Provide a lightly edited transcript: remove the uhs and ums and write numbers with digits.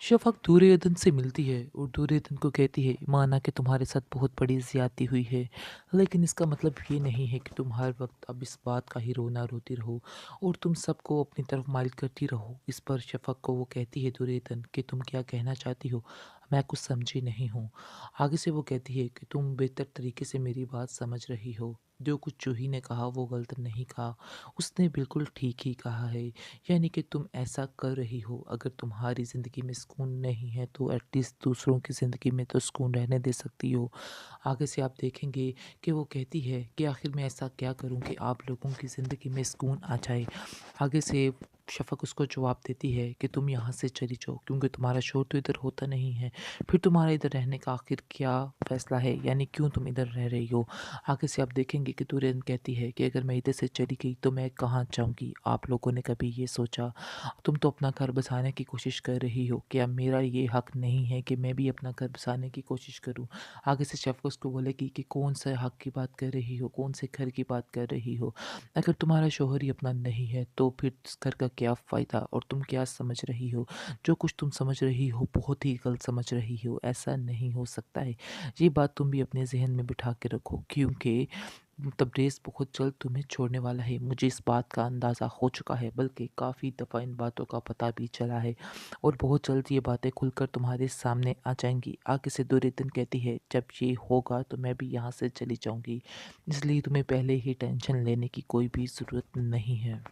शफ़क़ दुर्योधन से मिलती है और दुर्योधन को कहती है, माना कि तुम्हारे साथ बहुत बड़ी ज़्यादती हुई है, लेकिन इसका मतलब ये नहीं है कि तुम हर वक्त अब इस बात का ही रोना रोती रहो और तुम सबको अपनी तरफ माइल करती रहो। इस पर शफ़क़ को वो कहती है, दुर्योधन, कि तुम क्या कहना चाहती हो, मैं कुछ समझी नहीं हूँ। आगे से वो कहती है कि तुम बेहतर तरीके से मेरी बात समझ रही हो। जो कुछ जूही ने कहा वो गलत नहीं कहा, उसने बिल्कुल ठीक ही कहा है। यानी कि तुम ऐसा कर रही हो, अगर तुम्हारी ज़िंदगी में सुकून नहीं है तो एटलीस्ट दूसरों की ज़िंदगी में तो सुकून रहने दे सकती हो। आगे से आप देखेंगे कि वो कहती है कि आखिर मैं ऐसा क्या करूं कि आप लोगों की ज़िंदगी में सुकून आ जाए। आगे से शफ़क़ उसको जवाब देती है कि तुम यहाँ से चली जाओ, क्योंकि तुम्हारा शोर तो इधर होता नहीं है। फिर तुम्हारा इधर रहने का आखिर क्या फ़ैसला है, यानी क्यों तुम इधर रह रही हो। आगे से आप देखेंगे कि तुरंत कहती है कि अगर मैं इधर से चली गई तो मैं कहाँ जाऊँगी। आप लोगों ने कभी ये सोचा, तुम तो अपना घर बसाने की कोशिश कर रही हो, क्या मेरा ये हक नहीं है कि मैं भी अपना घर बसाने की कोशिश करूं। आगे से शेफ उसको बोलेगी कि कौन सा हक की बात कर रही हो, कौन से घर की बात कर रही हो। अगर तुम्हारा शोहर ही अपना नहीं है तो फिर इस घर का क्या फ़ायदा, और तुम क्या समझ रही हो। जो कुछ तुम समझ रही हो बहुत ही गलत समझ रही हो, ऐसा नहीं हो सकता है। ये बात तुम भी अपने जहन में बिठा के रखो, क्योंकि तबरेज़ बहुत जल्द तुम्हें छोड़ने वाला है। मुझे इस बात का अंदाज़ा हो चुका है, बल्कि काफ़ी दफ़ा इन बातों का पता भी चला है, और बहुत जल्द ये बातें खुलकर तुम्हारे सामने आ जाएँगी। आगे से दुर्योधन कहती है, जब ये होगा तो मैं भी यहाँ से चली जाऊँगी, इसलिए तुम्हें पहले ही टेंशन लेने की कोई भी ज़रूरत नहीं है।